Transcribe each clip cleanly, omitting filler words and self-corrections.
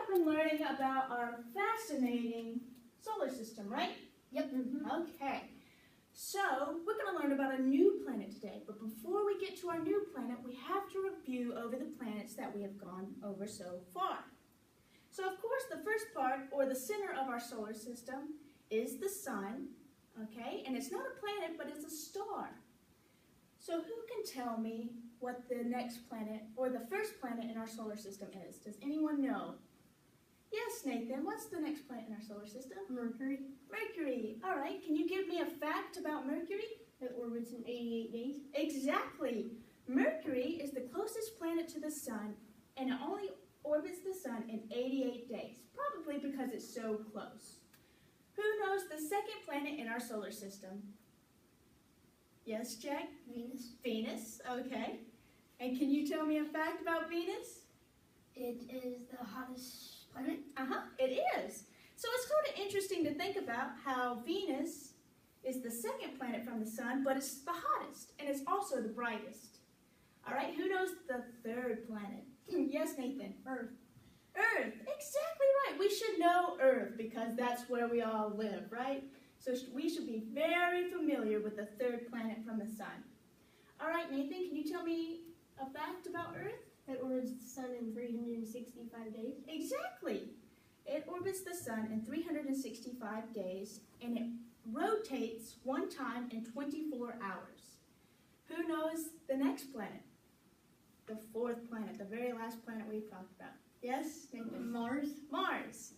have been learning about our fascinating solar system, right? Yep. Okay. So, we're going to learn about a new planet today, but before we get to our new planet, we have to review over the planets that we have gone over so far. So, of course, the first part, or the center of our solar system, is the sun, okay? And it's not a planet, but it's a star. So, who can tell me what the next planet, or the first planet in our solar system is? Does anyone know? Yes, Nathan, what's the next planet in our solar system? Mercury. Mercury. All right, can you give me a fact about Mercury? It orbits in 88 days. Exactly. Mercury is the closest planet to the sun, and it only orbits the sun in 88 days, probably because it's so close. Who knows the second planet in our solar system? Yes, Jack? Venus. Venus, okay. And can you tell me a fact about Venus? It is the hottest planet. It is. So it's kind of interesting to think about how Venus is the second planet from the sun, but it's the hottest, and it's also the brightest. All right, who knows the third planet? Yes, Nathan? Earth. Earth, exactly right. We should know Earth because that's where we all live, right? So we should be very familiar with the third planet from the sun. All right, Nathan, can you tell me a fact about Earth? It orbits the sun in 365 days. Exactly. It orbits the sun in 365 days, and it rotates one time in 24 hours. Who knows the next planet? The fourth planet, the very last planet we've talked about. Yes, Nathan? Mars. Mars.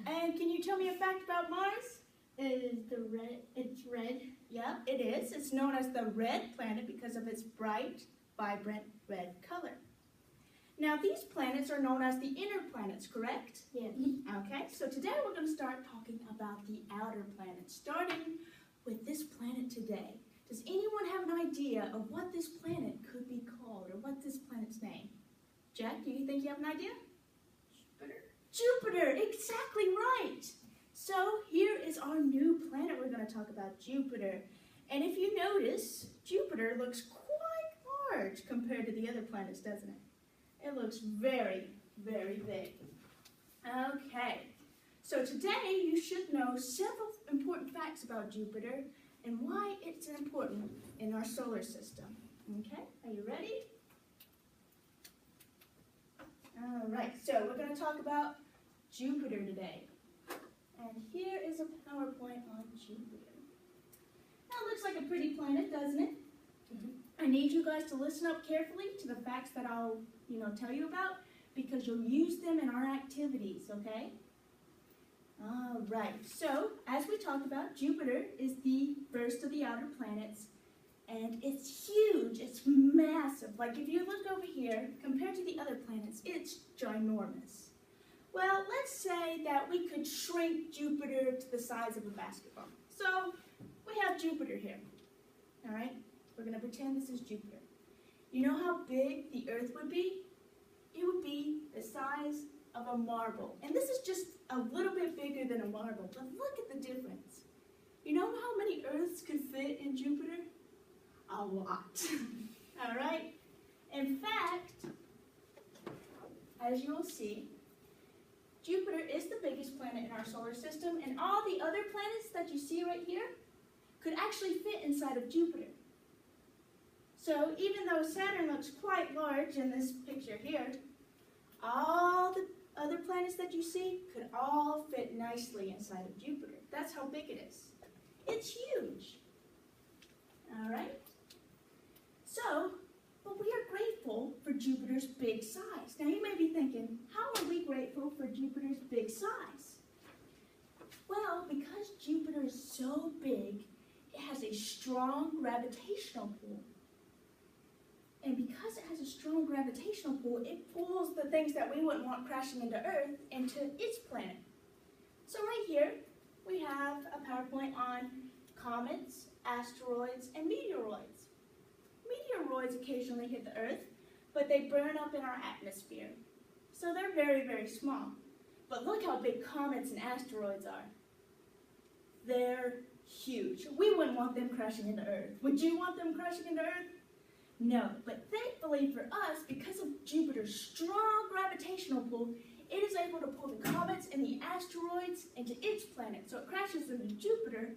And can you tell me a fact about Mars? It's red. Yeah, it is. It's known as the red planet because of its bright, vibrant red color. Now, these planets are known as the inner planets, correct? Yes. Okay, so today we're going to start talking about the outer planets, starting with this planet today. Does anyone have an idea of what this planet could be called, or what this planet's name? Jack, do you think you have an idea? Jupiter. Jupiter, exactly right. So here is our new planet we're going to talk about, Jupiter. And if you notice, Jupiter looks quite large compared to the other planets, doesn't it? It looks very, very big. Okay, so today you should know several important facts about Jupiter and why it's important in our solar system. Okay, are you ready? All right, so we're going to talk about Jupiter today. And here is a PowerPoint on Jupiter. Now it looks like a pretty planet, doesn't it? I need you guys to listen up carefully to the facts that I'll tell you about, because you'll use them in our activities, okay? All right, so as we talked about, Jupiter is the first of the outer planets, and it's huge, it's massive. Like if you look over here, compared to the other planets, it's ginormous. Well, let's say that we could shrink Jupiter to the size of a basketball. So we have Jupiter here, all right? We're going to pretend this is Jupiter. You know how big the Earth would be? It would be the size of a marble. And this is just a little bit bigger than a marble, but look at the difference. You know how many Earths could fit in Jupiter? A lot. All right? In fact, as you'll see, Jupiter is the biggest planet in our solar system, and all the other planets that you see right here could actually fit inside of Jupiter. So even though Saturn looks quite large in this picture here, all the other planets that you see could all fit nicely inside of Jupiter. That's how big it is. It's huge. All right? So, but we are grateful for Jupiter's big size. Now you may be thinking, how are we grateful for Jupiter's big size? Well, because Jupiter is so big, it has a strong gravitational pull. And because it has a strong gravitational pull, it pulls the things that we wouldn't want crashing into Earth into its planet. So right here, we have a PowerPoint on comets, asteroids, and meteoroids. Meteoroids occasionally hit the Earth, but they burn up in our atmosphere. So they're very, very small. But look how big comets and asteroids are. They're huge. We wouldn't want them crashing into Earth. Would you want them crashing into Earth? No, but thankfully for us, because of Jupiter's strong gravitational pull, it is able to pull the comets and the asteroids into its planet, so it crashes into Jupiter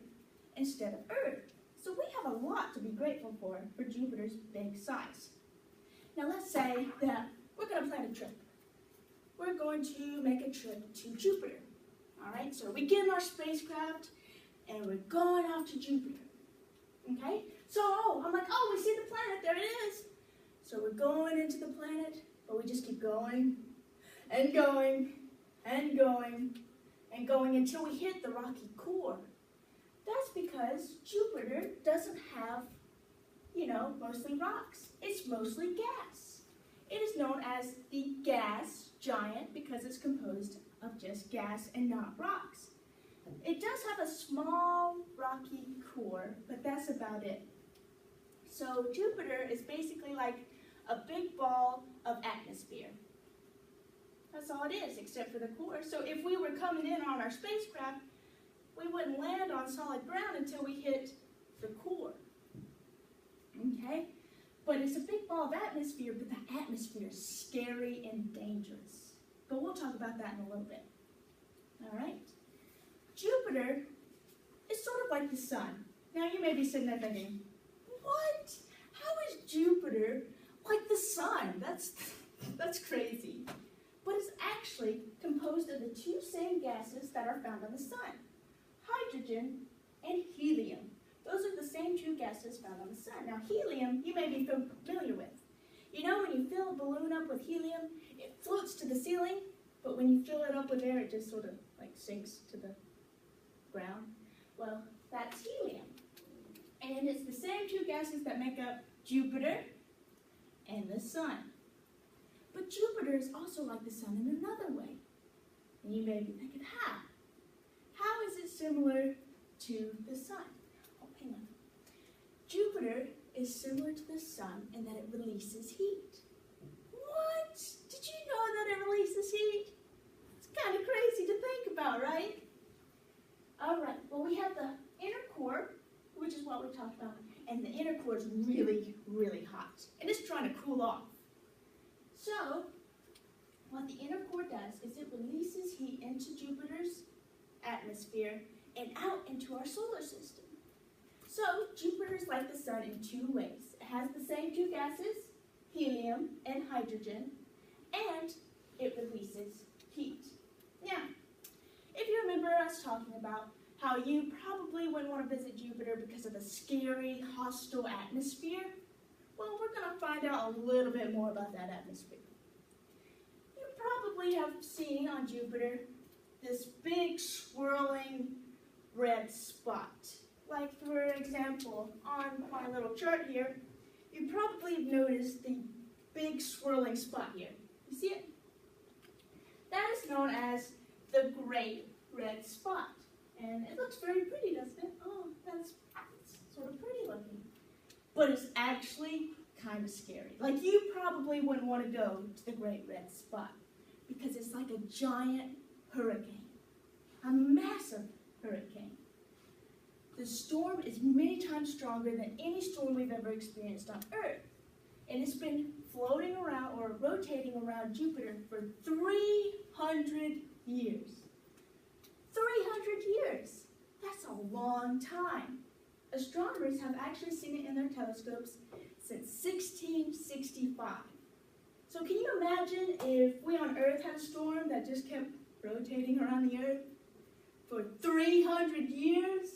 instead of Earth. So we have a lot to be grateful for Jupiter's big size. Now let's say that we're going to plan a trip. We're going to make a trip to Jupiter. All right, so we get in our spacecraft and we're going off to Jupiter. Okay, so I'm like, oh, we see the planet, there it is. So we're going into the planet, but we just keep going and going and going and going until we hit the rocky core. That's because Jupiter doesn't have, mostly rocks. It's mostly gas. It is known as the gas giant because it's composed of just gas and not rocks. It does have a small rocky core, but that's about it. So Jupiter is basically like a big ball of atmosphere. That's all it is, except for the core. So if we were coming in on our spacecraft, we wouldn't land on solid ground until we hit the core. Okay? But it's a big ball of atmosphere, but the atmosphere is scary and dangerous. But we'll talk about that in a little bit. All right? Jupiter is sort of like the sun. Now you may be sitting there thinking, what? How is Jupiter like the sun? That's crazy. But it's actually composed of the two same gases that are found on the sun, hydrogen and helium. Those are the same two gases found on the sun. Now helium, you may be familiar with. You know when you fill a balloon up with helium, it floats to the ceiling, but when you fill it up with air, it just sort of like sinks to the ground. Well, that's helium. And it's the same two gases that make up Jupiter and the sun. But Jupiter is also like the sun in another way. And you may be thinking, how? How is it similar to the sun? Oh, hang on. Jupiter is similar to the sun in that it releases heat. What? Did you know that it releases heat? It's kind of crazy to think about, right? All right, well, we have the inner core, which is what we talked about, and the inner core is really, really hot, and it's trying to cool off. So, what the inner core does is it releases heat into Jupiter's atmosphere and out into our solar system. So, Jupiter is like the sun in two ways. It has the same two gases, helium and hydrogen, and it releases heat. Now, if you remember us talking about how you probably wouldn't want to visit Jupiter because of the scary, hostile atmosphere, well, we're going to find out a little bit more about that atmosphere. You probably have seen on Jupiter this big swirling red spot. Like, for example, on my little chart here, you probably have noticed the big swirling spot here. You see it? That is known as the Great Red Spot. And it looks very pretty, doesn't it? Oh, that's sort of pretty looking. But it's actually kind of scary. Like, you probably wouldn't want to go to the Great Red Spot because it's like a giant hurricane, a massive hurricane. The storm is many times stronger than any storm we've ever experienced on Earth. And it's been floating around or rotating around Jupiter for 300 years. 300 years! That's a long time. Astronomers have actually seen it in their telescopes since 1665. So can you imagine if we on Earth had a storm that just kept rotating around the Earth for 300 years?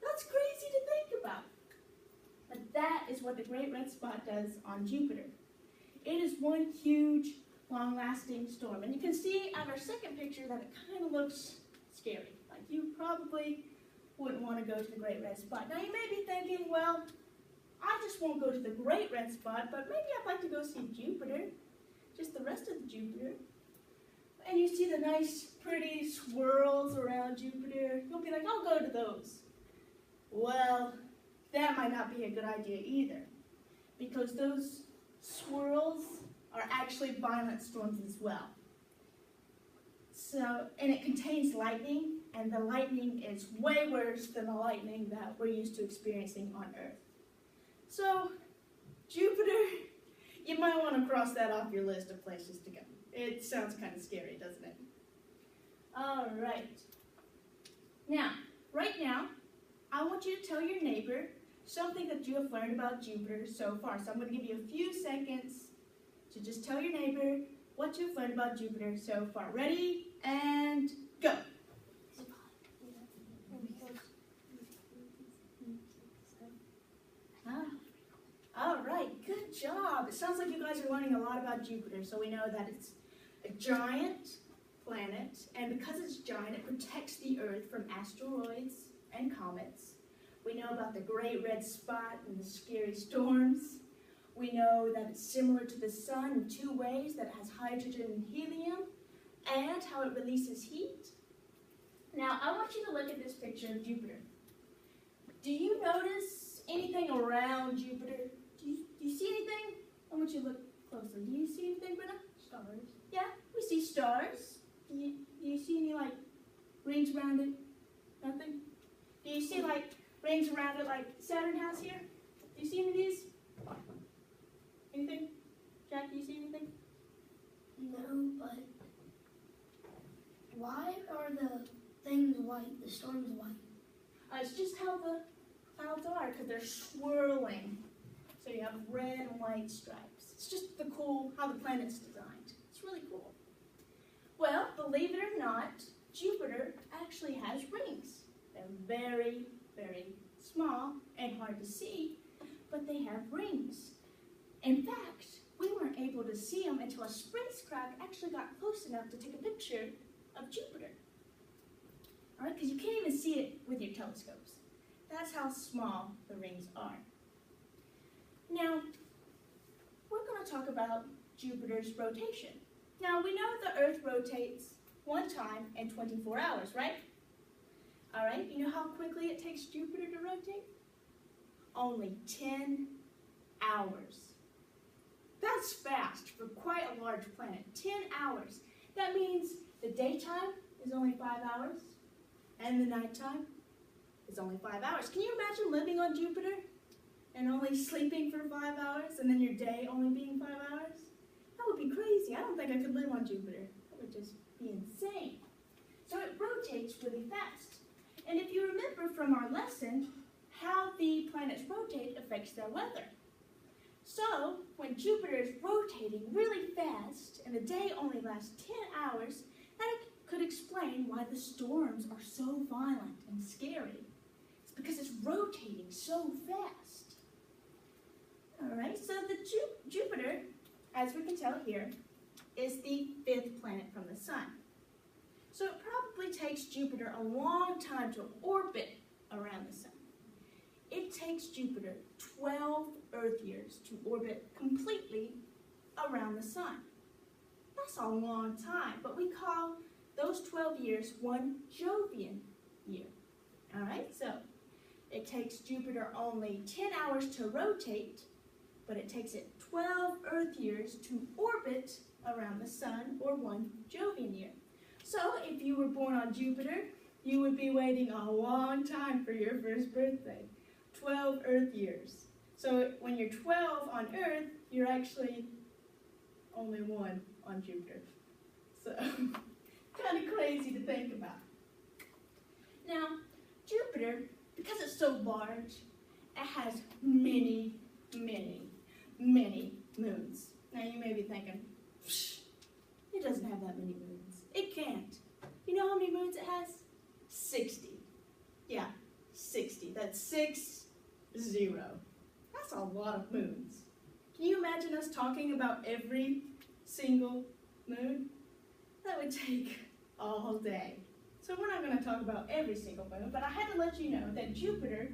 That's crazy to think about. But that is what the Great Red Spot does on Jupiter. It is one huge, long-lasting storm. And you can see on our second picture that it kind of looks scary. Like, you probably wouldn't want to go to the Great Red Spot. Now, you may be thinking, well, I just won't go to the Great Red Spot, but maybe I'd like to go see Jupiter, just the rest of the Jupiter. And you see the nice, pretty swirls around Jupiter. You'll be like, I'll go to those. Well, that might not be a good idea either, because those swirls are actually violent storms as well. So, and it contains lightning, and the lightning is way worse than the lightning that we're used to experiencing on Earth. So, Jupiter, you might want to cross that off your list of places to go. It sounds kind of scary, doesn't it? All right. Now, right now, I want you to tell your neighbor something that you have learned about Jupiter so far. So I'm going to give you a few seconds to just tell your neighbor what you've learned about Jupiter so far. Ready, and go. All right, good job. It sounds like you guys are learning a lot about Jupiter. So we know that it's a giant planet, and because it's giant, it protects the Earth from asteroids and comets. We know about the great red spot and the scary storms. We know that it's similar to the sun in two ways, that it has hydrogen and helium, and how it releases heat. Now, I want you to look at this picture of Jupiter. Do you notice anything around Jupiter? Do you see anything? I want you to look closely. Do you see anything, Brenna? Stars. Yeah, we see stars. Do you see any, like, rings around it? Nothing? Do you see, like, rings around it like Saturn has here? Do you see any of these? Anything? Jack, do you see anything? No, but why are the things white, the storms white? It's just how the clouds are, because they're swirling. So you have red and white stripes. It's just how the planet's designed. It's really cool. Well, believe it or not, Jupiter actually has rings. They're very, very small and hard to see, but they have rings. In fact, we weren't able to see them until a spacecraft actually got close enough to take a picture of Jupiter. All right, because you can't even see it with your telescopes. That's how small the rings are. Now, we're going to talk about Jupiter's rotation. Now, we know the Earth rotates one time in 24 hours, right? All right, you know how quickly it takes Jupiter to rotate? Only 10 hours. That's fast for quite a large planet, 10 hours. That means the daytime is only 5 hours, and the nighttime is only 5 hours. Can you imagine living on Jupiter and only sleeping for 5 hours, and then your day only being 5 hours? That would be crazy. I don't think I could live on Jupiter. That would just be insane. So it rotates really fast. And if you remember from our lesson, how the planets rotate affects their weather. So, when Jupiter is rotating really fast and the day only lasts 10 hours, that could explain why the storms are so violent and scary. It's because it's rotating so fast. Alright, so the Jupiter, as we can tell here, is the 5th planet from the Sun. So it probably takes Jupiter a long time to orbit around the Sun. It takes Jupiter 12 Earth years to orbit completely around the Sun. That's a long time, but we call those 12 years one Jovian year. All right, so it takes Jupiter only 10 hours to rotate, but it takes it 12 Earth years to orbit around the Sun, or one Jovian year. So if you were born on Jupiter, you would be waiting a long time for your first birthday. 12 Earth years. So when you're 12 on Earth, you're actually only 1 on Jupiter. So kind of crazy to think about. Now, Jupiter, because it's so large, it has many, many, many moons. Now you may be thinking, it doesn't have that many moons. It can't. You know how many moons it has? 60. Yeah, 60. That's 60. That's a lot of moons. Can you imagine us talking about every single moon? That would take all day. So we're not going to talk about every single moon, but I had to let you know that Jupiter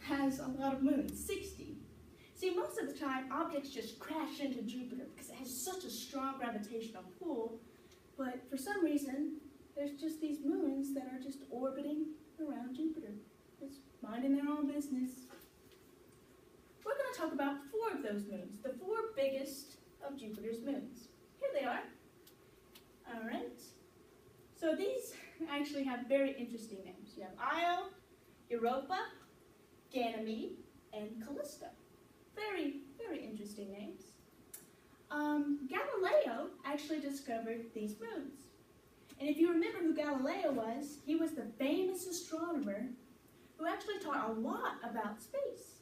has a lot of moons, 60. See, most of the time, objects just crash into Jupiter because it has such a strong gravitational pull, but for some reason, there's just these moons that are just orbiting around Jupiter, just minding their own business. We're going to talk about 4 of those moons, the 4 biggest of Jupiter's moons. Here they are. All right. So these actually have very interesting names. You have Io, Europa, Ganymede, and Callisto. Very, very interesting names. Galileo actually discovered these moons. And if you remember who Galileo was, he was the famous astronomer who actually taught a lot about space.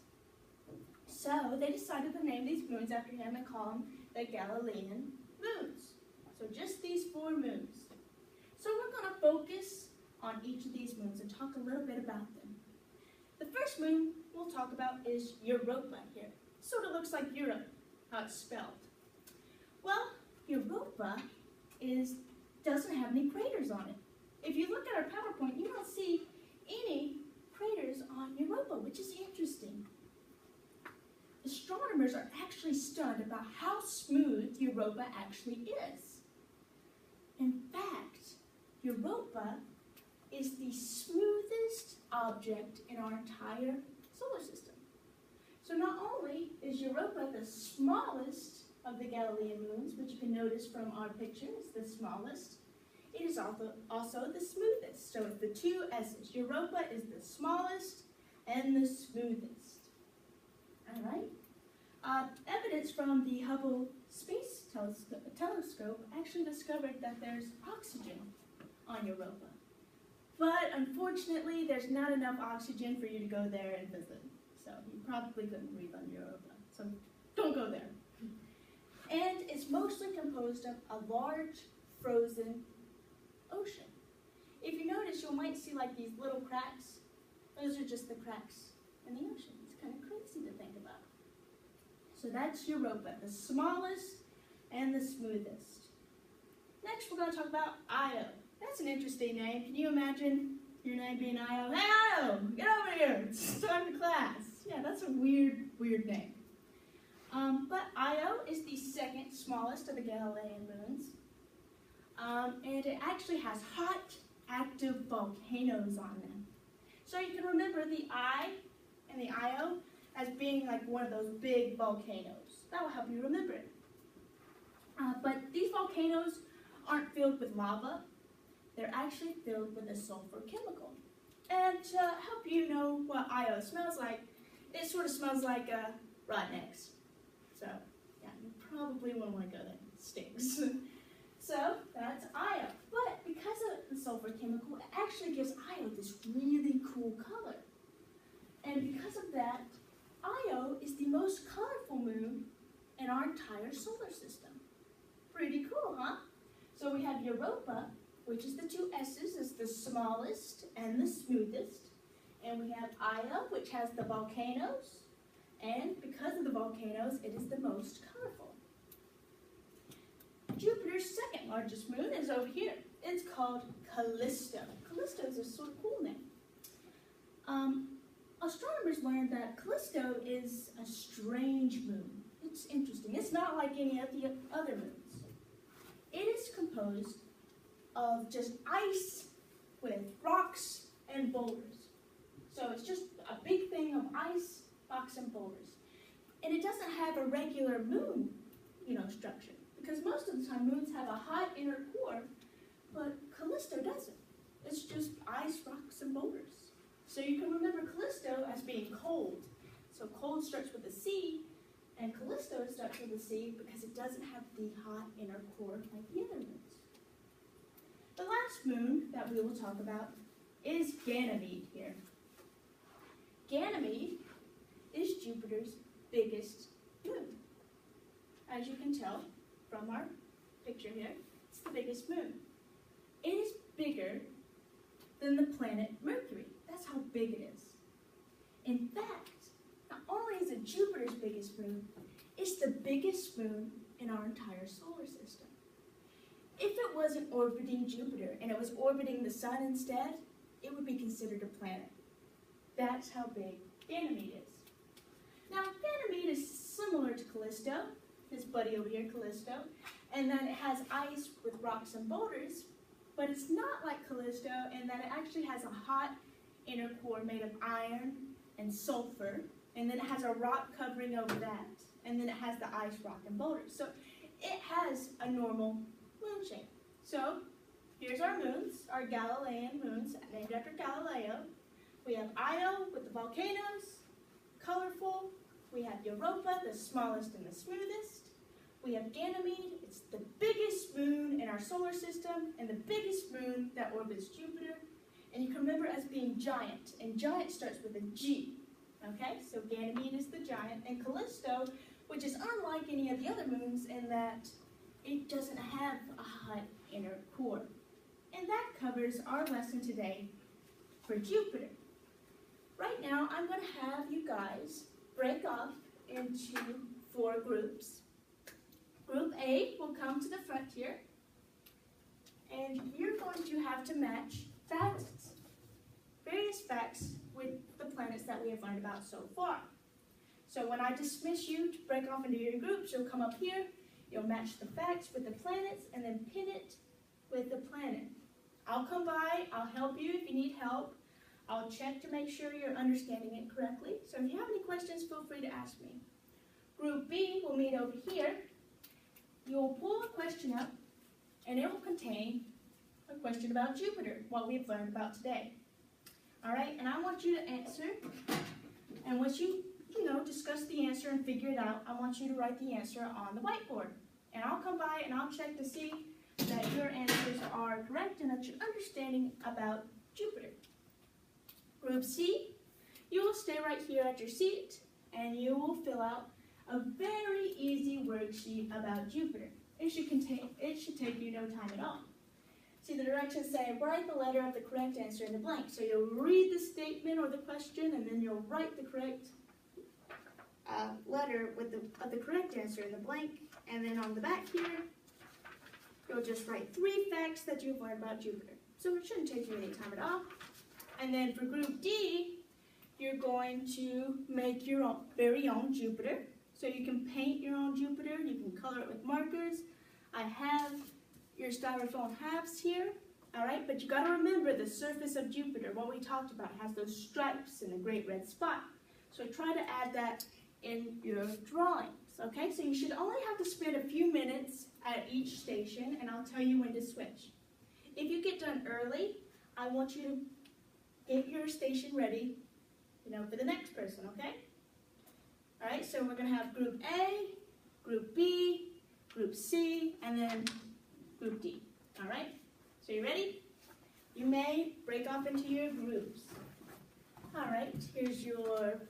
So they decided to name these moons after him and call them the Galilean moons. So just these 4 moons. So we're going to focus on each of these moons and talk a little bit about them. The first moon we'll talk about is Europa here. Sort of looks like Europe, how it's spelled. Well, Europa doesn't have any craters on it. If you look at our PowerPoint, you don't see any craters on Europa, which is interesting. Astronomers are actually stunned about how smooth Europa actually is. In fact, Europa is the smoothest object in our entire solar system. So not only is Europa the smallest of the Galilean moons, which you can notice from our picture, it's the smallest, it is also the smoothest. So it's the 2 S's. Europa is the smallest and the smoothest. All right? Evidence from the Hubble Space Telescope actually discovered that there's oxygen on Europa. But unfortunately, there's not enough oxygen for you to go there and visit. So you probably couldn't breathe on Europa. So don't go there. And it's mostly composed of a large frozen ocean. If you notice, you might see like these little cracks. Those are just the cracks in the ocean. It's kind of crazy to think about. So that's Europa, the smallest and the smoothest. Next, we're going to talk about Io. That's an interesting name. Can you imagine your name being Io? Hey, Io, get over here. It's time to class. Yeah, that's a weird name. But Io is the 2nd smallest of the Galilean moons. And it actually has hot, active volcanoes on them. So you can remember the I and the Io as being like one of those big volcanoes. That will help you remember it. But these volcanoes aren't filled with lava. They're actually filled with a sulfur chemical. And to help you know what Io smells like, it sort of smells like rotten eggs. So, yeah, you probably won't want to go there. It stinks. So, that's Io. But because of the sulfur chemical, it actually gives Io this really cool color. And because of that, Io is the most colorful moon in our entire solar system. Pretty cool, huh? So we have Europa, which is the 2 S's, is the smallest and the smoothest. And we have Io, which has the volcanoes. And because of the volcanoes, it is the most colorful. Jupiter's 2nd largest moon is over here. It's called Callisto. Callisto is a sort of cool name. Astronomers learned that Callisto is a strange moon. It's interesting. It's not like any of the other moons. It is composed of just ice with rocks and boulders. So it's just a big thing of ice, rocks, and boulders. And it doesn't have a regular moon, structure. Because most of the time moons have a hot inner core, but Callisto doesn't. It's just ice, rocks, and boulders. So you can remember Callisto as being cold. So cold starts with a C, and Callisto starts with a C because it doesn't have the hot inner core like the other moons. The last moon that we will talk about is Ganymede here. Ganymede is Jupiter's biggest moon. As you can tell from our picture here, it's the biggest moon. It is bigger than the planet Mercury. That's how big it is. In fact, not only is it Jupiter's biggest moon, it's the biggest moon in our entire solar system. If it wasn't orbiting Jupiter and it was orbiting the sun instead, it would be considered a planet. That's how big Ganymede is. Now, Ganymede is similar to Callisto, his buddy over here, Callisto, and that it has ice with rocks and boulders, but it's not like Callisto in that it actually has a hot inner core made of iron and sulfur, and then it has a rock covering over that, and then it has the ice, rock, and boulders. So it has a normal moon shape. So here's our moons, our Galilean moons, named after Galileo. We have Io with the volcanoes, colorful. We have Europa, the smallest and the smoothest. we have Ganymede. It's the biggest moon in our solar system and the biggest moon that orbits Jupiter. And you can remember it as being giant, and giant starts with a G. Okay, so Ganymede is the giant, and Callisto, which is unlike any of the other moons in that it doesn't have a hot inner core. And that covers our lesson today for Jupiter. Right now, I'm going to have you guys break off into 4 groups. Group A will come to the front here, and you're going to have to match facts, various facts with the planets that we have learned about so far. So when I dismiss you to break off into your groups, you'll come up here, you'll match the facts with the planets, and then pin it with the planet. I'll come by, I'll help you if you need help. I'll check to make sure you're understanding it correctly. So if you have any questions, feel free to ask me. Group B will meet over here. You'll pull a question up, and it will contain a question about Jupiter, what we've learned about today. All right, and I want you to answer, and once you discuss the answer and figure it out, I want you to write the answer on the whiteboard. And I'll come by and I'll check to see that your answers are correct and that you're understanding about Jupiter. Group C, you will stay right here at your seat and you will fill out a very easy worksheet about Jupiter. It should take you no time at all. See, the directions say, write the letter of the correct answer in the blank. So you'll read the statement or the question, and then you'll write the correct letter of the correct answer in the blank. And then on the back here, you'll just write 3 facts that you've learned about Jupiter. So it shouldn't take you any time at all. And then for Group D, you're going to make your very own Jupiter. So you can paint your own Jupiter, you can color it with markers. I have your styrofoam halves here, all right? But you gotta remember the surface of Jupiter, what we talked about, has those stripes and a great red spot. So try to add that in your drawings, okay? So you should only have to spend a few minutes at each station, and I'll tell you when to switch. If you get done early, I want you to get your station ready, for the next person, okay? All right, so we're gonna have Group A, Group B, Group C, and then Group D, all right? So you ready? You may break off into your groups. All right, here's your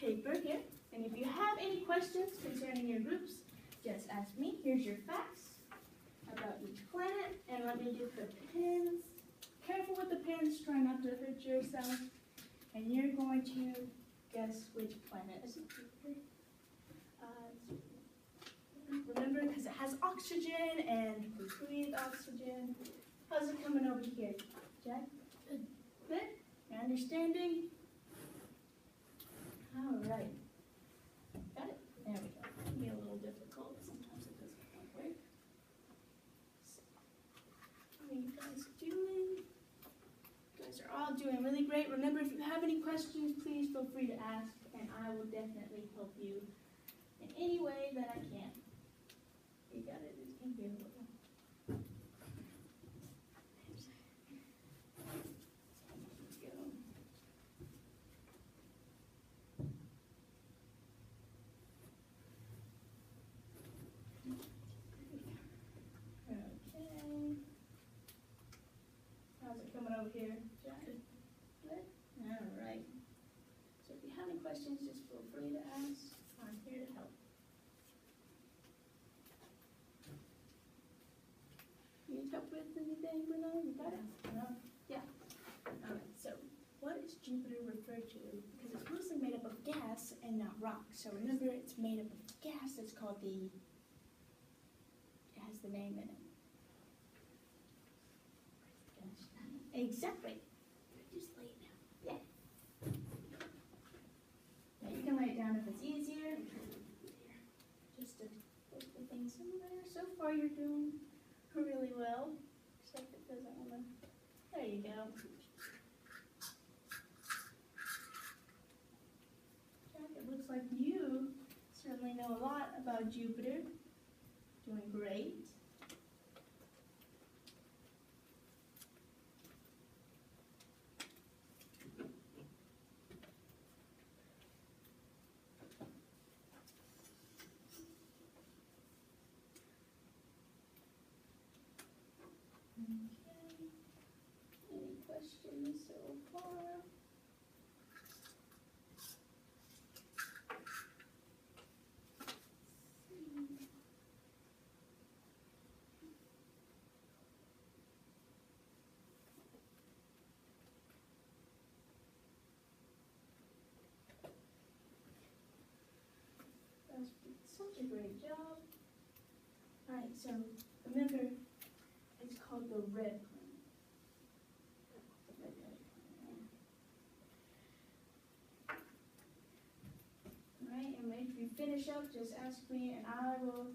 paper here. And if you have any questions concerning your groups, just ask me. Here's your facts about each planet. And let me get the pens. Careful with the pens, try not to hurt yourself. And you're going to guess which planet is it? Remember, because it has oxygen and we breathe oxygen. How's it coming over here, Jack? Good. Good? You're understanding? All right. Got it? There we go. It can be a little difficult. Sometimes it doesn't quite work. So, how are you guys doing? You guys are all doing really great. Remember, if you have any questions, please feel free to ask, and I will definitely help you in any way that I can. You got it. It can be a little. Over here, Jack. Good? All right. So if you have any questions, just feel free to ask. I'm here to help. You need help with anything, Bruno? You got it? No? Yeah. All right. So what is Jupiter referred to? Because it's mostly made up of gas and not rock. So remember, it's made up of gas. It's called it has the name in it. Exactly. Just lay it down. Yeah. Now you can lay it down if it's easier. Just to put the things in there. So far you're doing really well. Except it doesn't want to. There you go. Jack, it looks like you certainly know a lot about Jupiter. Doing great. Okay. Any questions so far? That's such a great job. All right, so remember, it's called the red planet. The red planet. All right, and if you finish up, just ask me, and I will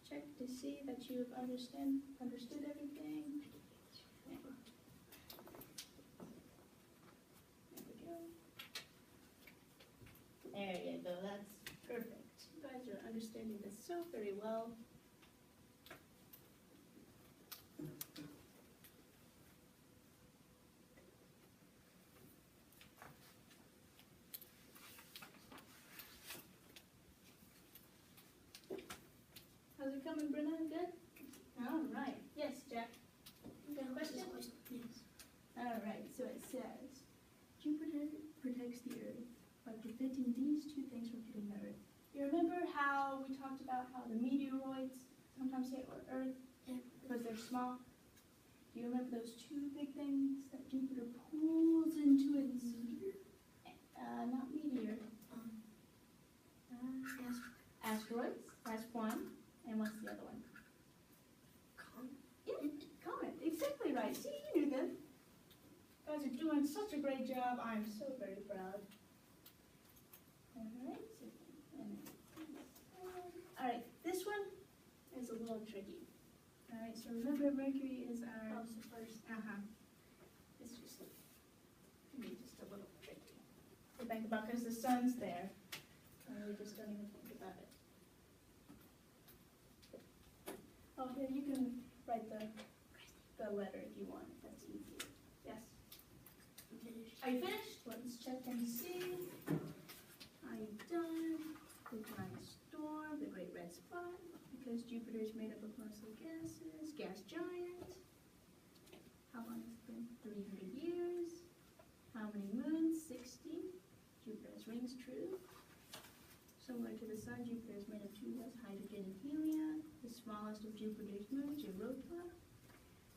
check to see that you've understood everything. Yeah. There we go. There you go. That's perfect. You guys are understanding this so very well. How's it coming, Brenna? Good? All right. Yes, Jack? You got a question? Yes. All right. So it says, Jupiter protects the Earth by preventing these two things from hitting the Earth. You remember how we talked about how the meteoroids sometimes hit Earth because they're small? Do you remember those two big things that Jupiter pulls into its... not meteor. Asteroids. That's one. And what's the other one? Comet. Yeah, comet. Exactly right. See, you knew them. You guys are doing such a great job. I'm so very proud. All right. All right. This one is a little tricky. All right. So remember, Mercury is our first. It's just maybe just a little tricky to think about because the sun's there, and we just don't even think about it. Oh, here, you can write the letter if you want, if that's easier. Yes? I'm finished. Are you finished? Let's check and see. Are you done? The giant storm, the great red spot, because Jupiter is made up of mostly gases, gas giant. How long has it been? 300 years. How many moons? 60. Jupiter's rings true. Similar to the sun, Jupiter is made of two gas, hydrogen and helium. The smallest of Jupiter's moons, Europa.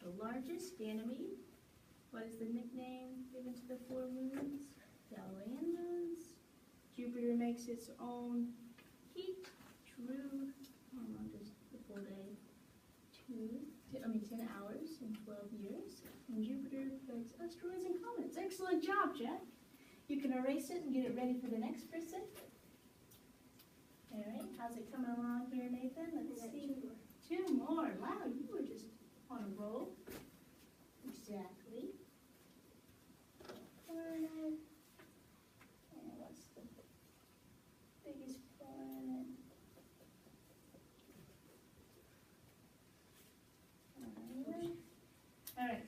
The largest, Ganymede. What is the nickname given to the four moons? Galilean moons. Jupiter makes its own heat. True. How long does the full day? 10 hours and 12 years. And Jupiter affects asteroids and comets. Excellent job, Jack. You can erase it and get it ready for the next person. All right, how's it coming along here, Nathan? Let's see. Two more. Wow, you were just on a roll. Exactly. Planet. And what's the biggest planet? All right.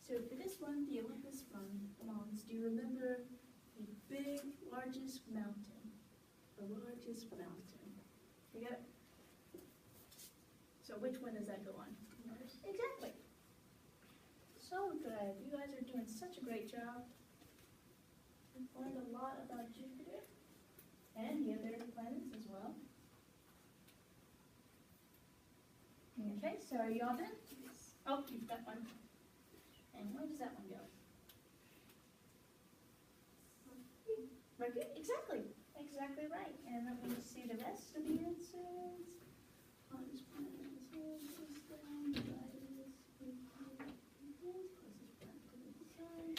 So for this one, the Olympus Mons, do you remember the big, largest mountain? The largest mountain. You got it? So which one does that go on? Exactly. So good. You guys are doing such a great job. We've learned a lot about Jupiter and the other planets as well. Okay, so are you all done? Yes. Oh, you've got one. And where does that one go? Mercury? Exactly. Exactly right. And let me see the rest of the answers. Closest planet in the solar system. Closest planet to the sun.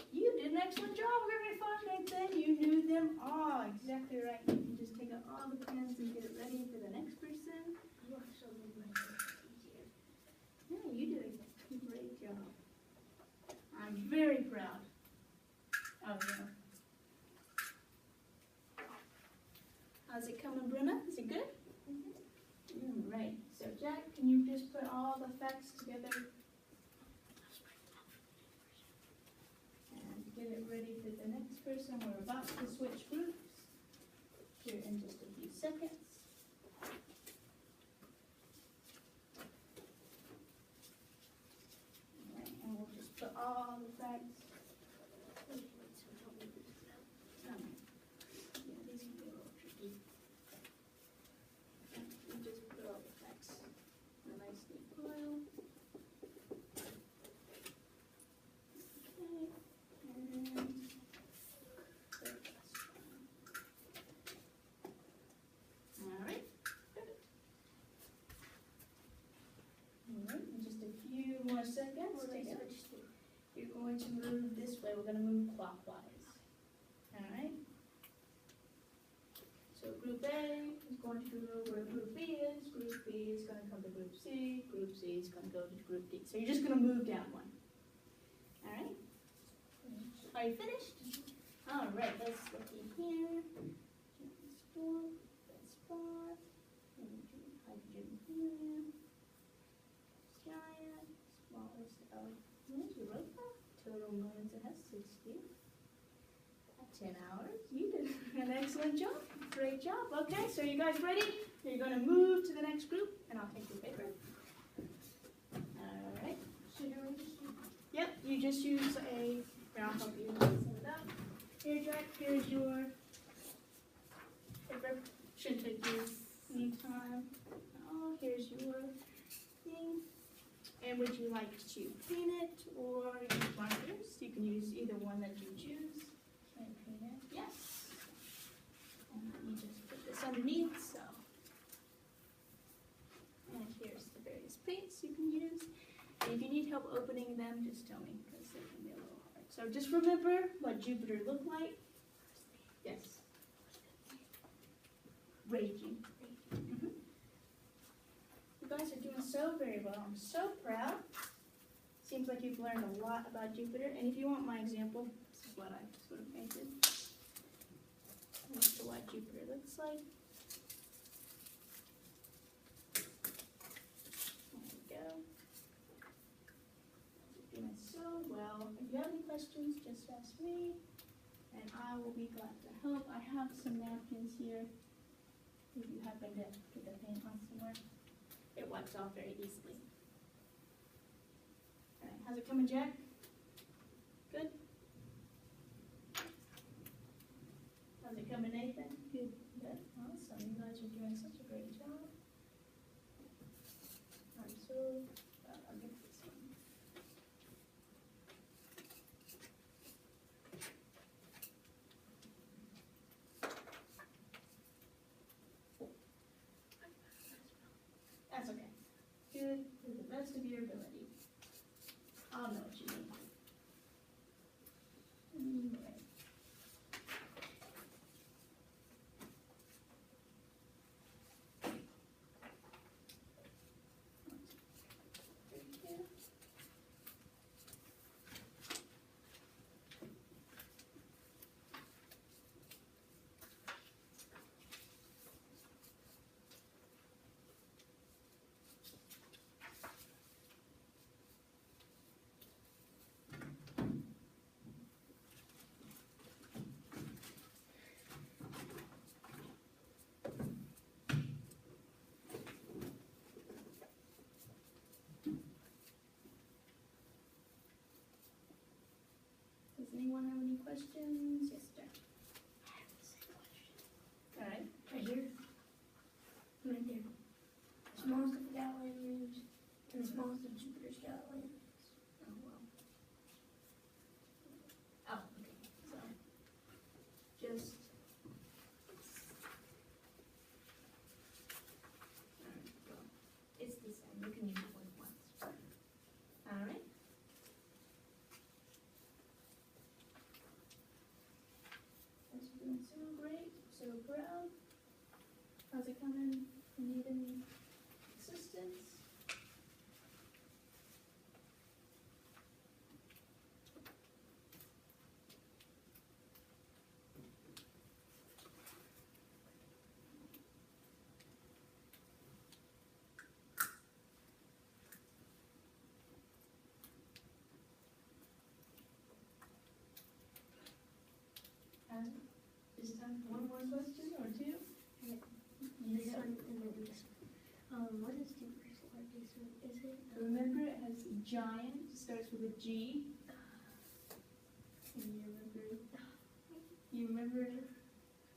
You did an excellent job. Very fun, Nathan. You knew them all. Exactly right. You can just take out all the pens and get it ready for the next person. You actually made my job easier. Yeah, you did a great job. I'm very proud of you. How's it coming, Bruna? Is it good? Mm-hmm. Right. So, Jack, can you just put all the facts together and get it ready for the next person? We're about to switch groups here in just a few seconds. flags. Okay, so help me with this out. Yeah, these can be a little tricky. You just put all the flags in a nice neat pile. Okay, and alright, perfect. Alright, in just a few more seconds. What do I to go. switch to? You're going to move this way. We're going to move clockwise. Alright? So group A is going to go where group B is. Group B is going to come to group C. Group C is going to go to group D. So you're just going to move down one. Alright? Are you finished? Alright, let's look in here. That spot. Hydrogen, helium. Giant. Smallest of. Minutes you wrote that? Total minutes it has 60. 10 hours. You did an excellent job. Great job. Okay, so you guys ready? You're going to move to the next group, and I'll take your paper. All right. So do we just use Yep, you just use a. Here, I'll help you set it up. Here, Jack. Here's your paper. Shouldn't take you any time. Oh, here's your thing. And would you like to paint it or use markers? You can use either one that you choose. can I paint it? Yes. And then you just put this underneath, so. And here's the various paints you can use. And if you need help opening them, just tell me, because they can be a little hard. So just remember what Jupiter looked like. Yes. Raging. Mhm. You guys are doing so very well. I'm so proud. Seems like you've learned a lot about Jupiter. And if you want my example, this is what I sort of painted. As to what Jupiter looks like. There we go. You're doing so well. If you have any questions, just ask me, and I will be glad to help. I have some napkins here. If you happen to get the paint on somewhere, it wipes off very easily. All right, how's it coming, Jack? Good? How's it coming, Nathan? Good. Good. Awesome. You guys are doing such a great job. I'm so proud. I'll get this one. That's okay. Do it to the best of your ability. I'll know what you need. Anyway. Does anyone have any questions? Yes, Jack. I have the same question. All right. Right here. Right there. Smallest of the Galilean rings and the smallest of Jupiter's Galilean rings. Oh, well. Oh, okay. So, just. Alright, well, it's the same. You can use it once. Alright. That's doing so great. So proud. How's it coming? Need any assistance? Is it time for one more question or two? This one and then this one. What is Jupiter's largest ring? Is it? Remember, it has a giant, starts with a G. You remember?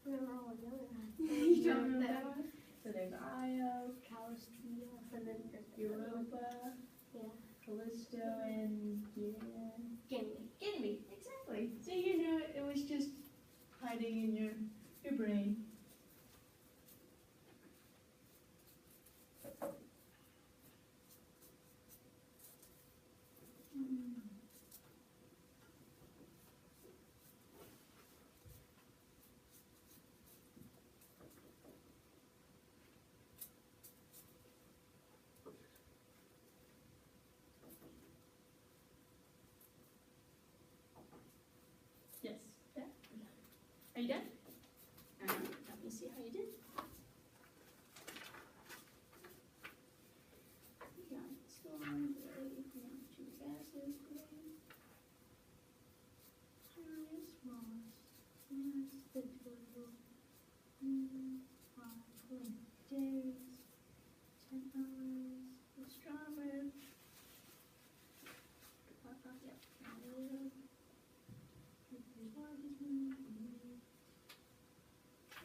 Remember all the other ones. You don't remember that one? So there's Io, Calistria, and then there's Europa, yeah. Callisto, and Ganymede. Ganymede. Exactly. So you know it was just hiding in your brain. Yes. Yeah. Are you done? Let me see how you did. Giant storm, great. Two gases, great. Highest, smallest, yes, the total. 5 days, 10 hours, astronomer.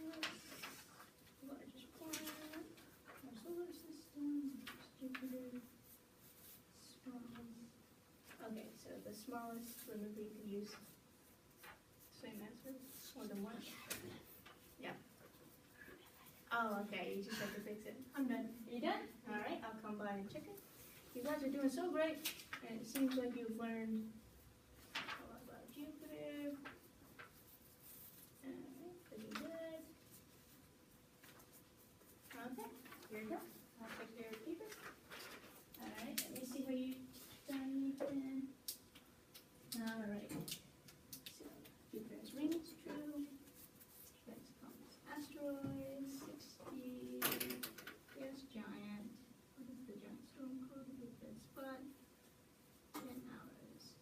Yep. Largest planet, our solar system, Jupiter, smallest. Okay, so the smallest, remember you can use same answer, more than one. Yeah. Oh, okay, you just have to fix it. I'm done. Are you done? All right, I'll come by and check it. You guys are doing so great, and it seems like you've learned a lot about Jupiter. Pretty good. Okay, you're done. I'll take care of your paper. All right, let me see how you done anything. All right. So Jupiter's rings, true. Next comes asteroids, 60. Yes, giant. What is the giant storm called? What is that spot? 10 hours.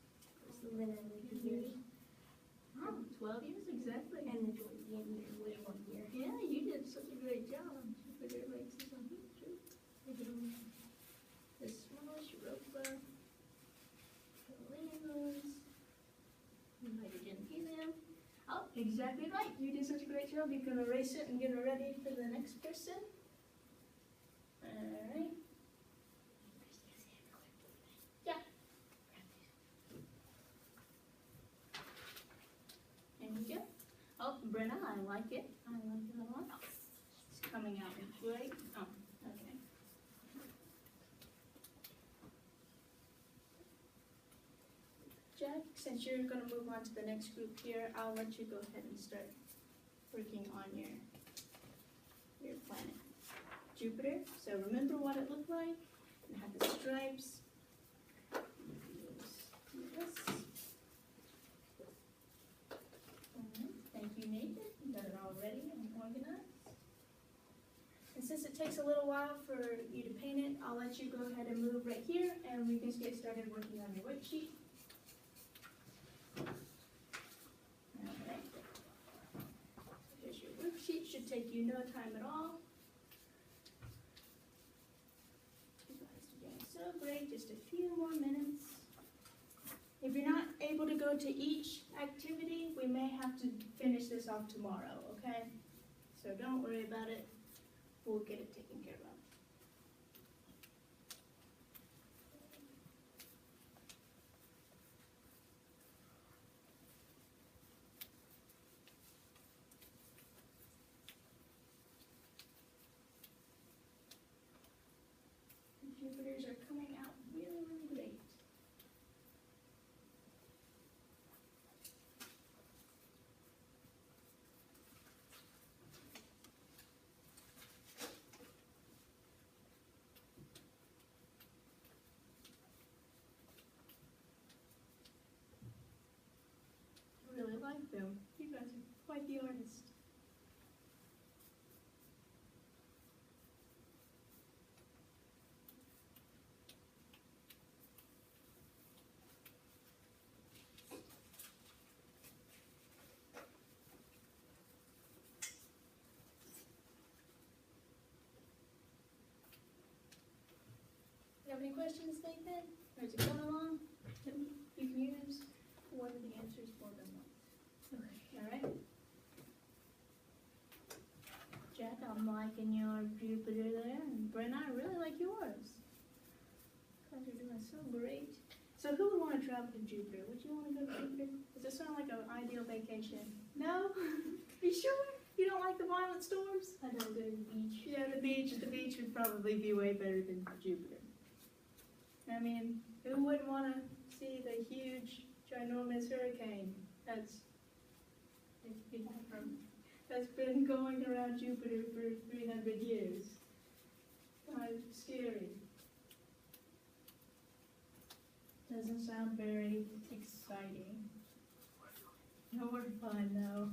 Literally years. Oh, 12 years exactly. And the Georgian year was 1 year. Yeah, you did such a great job. Jupiter likes this on here too. The smallest Europa, Gallinos, hydrogen, helium. Oh, exactly right. You did such a great job. You can erase it and get it ready for the next person. All right. Yeah. There you go. Oh, Brenna, I like it. I like it a lot. It's coming out great. Oh, okay. Jack, since you're going to move on to the next group here, I'll let you go ahead and start working on your planet. Jupiter, so remember what it looked like? It had the stripes. Do this. Thank you, Nathan. You got it all ready and organized. And since it takes a little while for you to paint it, I'll let you go ahead and move right here, and we can get started working on your worksheet. Alright. Here's your worksheet. Should take you no time at all. You guys are doing so great. Just a few more minutes. If you're not able to go to each activity, we may have to finish this off tomorrow, okay? So don't worry about it. We'll get it taken care of. Jupiters are coming out really, really great. I really like them. You guys are quite the artist. You have any questions, Nathan? Or is it going along? You can use one of the answers for them. Jupiter there, and Brenna, I really like yours. Guys are doing so great. So who would want to travel to Jupiter? Would you want to go to Jupiter? Does this sound like an ideal vacation? No? You sure? You don't like the violent storms? I don't go to the beach. Yeah, the beach would probably be way better than Jupiter. I mean, who wouldn't want to see the huge, ginormous hurricane that's been going around Jupiter for 300 years? Kind of scary. Doesn't sound very exciting. Nor fun, though.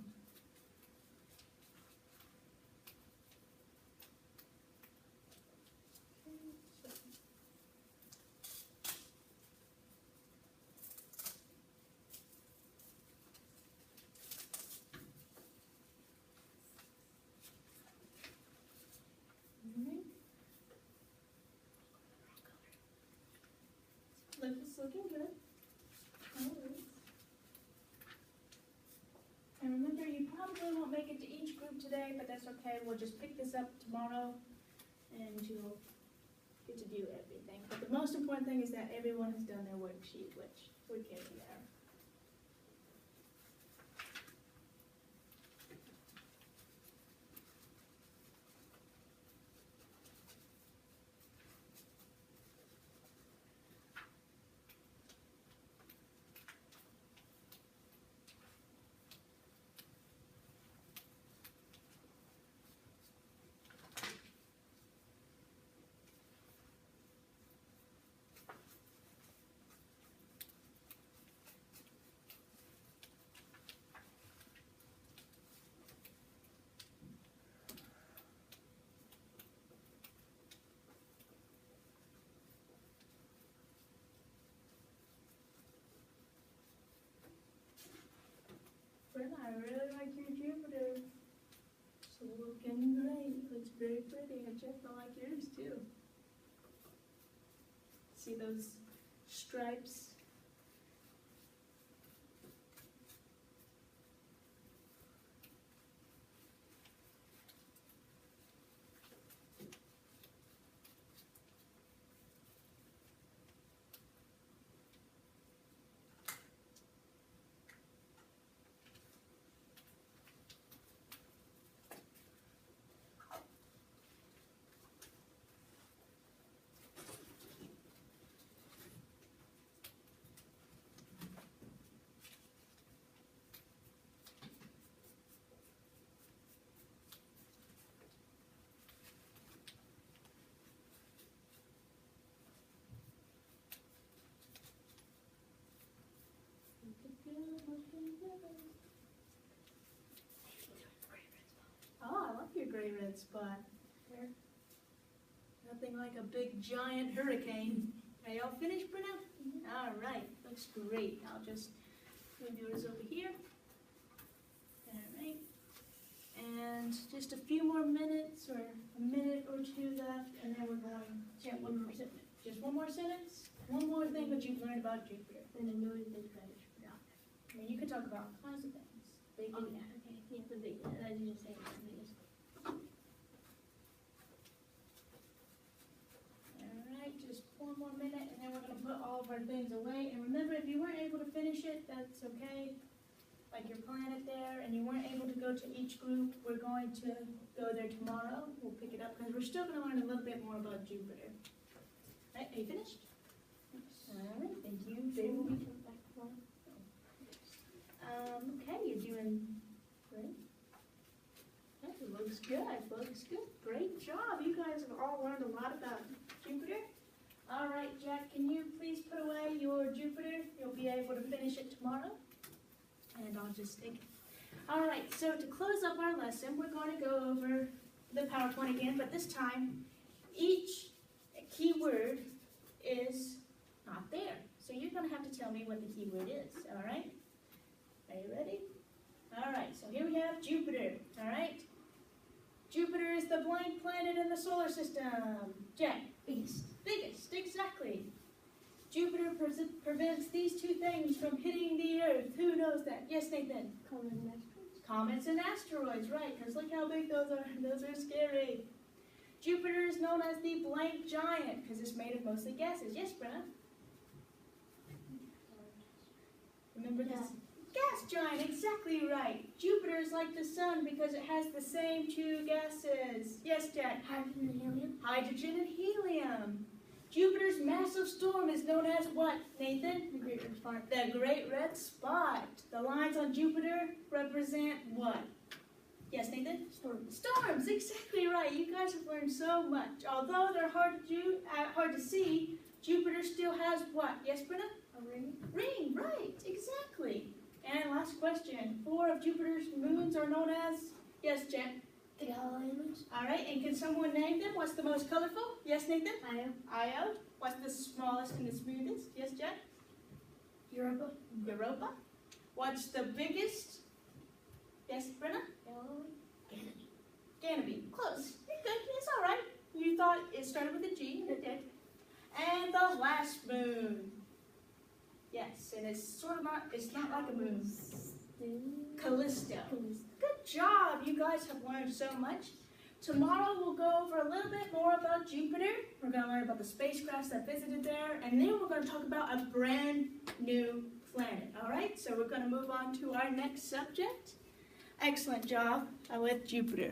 It's looking good. Alright. And remember, you probably won't make it to each group today, but that's okay. We'll just pick this up tomorrow, and you'll get to do everything. But the most important thing is that everyone has done their worksheet, which we're getting there. I really like your Jupiter. It's looking great. Looks very pretty. And Jeff, I like yours too. See those stripes? Oh, I like your gray-red spot. Where? Nothing like a big, giant hurricane. Are y'all finished, Brenna? Mm-hmm. All right, looks great. I'll just move yours over here. All right. And just a few more minutes, or a minute or two left, and then we're going. Yeah, one more sentence. Just one more sentence? One more thing that you've learned about Jupiter. And I know that there's Spanish for that. I mean, you could talk about all kinds of things. Big Oh, and yeah, okay. Yeah, the big, I was just saying the biggest. Alright, just one more minute, and then we're gonna put all of our things away. And remember, if you weren't able to finish it, that's okay. Like your planet there, and you weren't able to go to each group, we're going to go there tomorrow. We'll pick it up, because we're still gonna learn a little bit more about Jupiter. Right, are you finished? Alright, thank you. They will be back tomorrow. Okay, you're doing great. That looks good, looks good. Great job. You guys have all learned a lot about Jupiter. All right, Jack, can you please put away your Jupiter? You'll be able to finish it tomorrow. And I'll just think. All right, so to close up our lesson, we're going to go over the PowerPoint again, but this time, each keyword is not there. So you're going to have to tell me what the keyword is, all right? Are you ready? All right, so here we have Jupiter, all right? Jupiter is the blank planet in the solar system. Jack? Biggest. Biggest, exactly. Jupiter prevents these two things from hitting the Earth. Who knows that? Yes, Nathan? Comets and asteroids. Comets and asteroids, right, because look how big those are. Those are scary. Jupiter is known as the blank giant because it's made of mostly gases. Yes, Brenna? Remember this? Gas giant, exactly right. Jupiter is like the sun because it has the same two gases. Yes, Jen? Hydrogen and helium. Hydrogen and helium. Jupiter's massive storm is known as what, Nathan? The Great Red Spot. The Great Red Spot. The lines on Jupiter represent what? Yes, Nathan? Storms. Storms, exactly right. You guys have learned so much. Although they're hard to see, Jupiter still has what? Yes, Brenna? A ring. Ring, right, exactly. And last question. 4 of Jupiter's moons are known as? Yes, Jen? The Galilean moons. All right, and can someone name them? What's the most colorful? Yes, Nathan? Io. Io. What's the smallest and the smoothest? Yes, Jen? Europa. Europa. What's the biggest? Yes, Brenna? Ganymede. Ganymede. Close. You're good. It's all right. You thought it started with a G, and it did. And the last moon. Yes, and it's sort of not, it's not like a moon. Callisto. Good job. You guys have learned so much. Tomorrow we'll go over a little bit more about Jupiter. We're going to learn about the spacecrafts that visited there, and then we're going to talk about a brand new planet. All right, so we're going to move on to our next subject. Excellent job with Jupiter.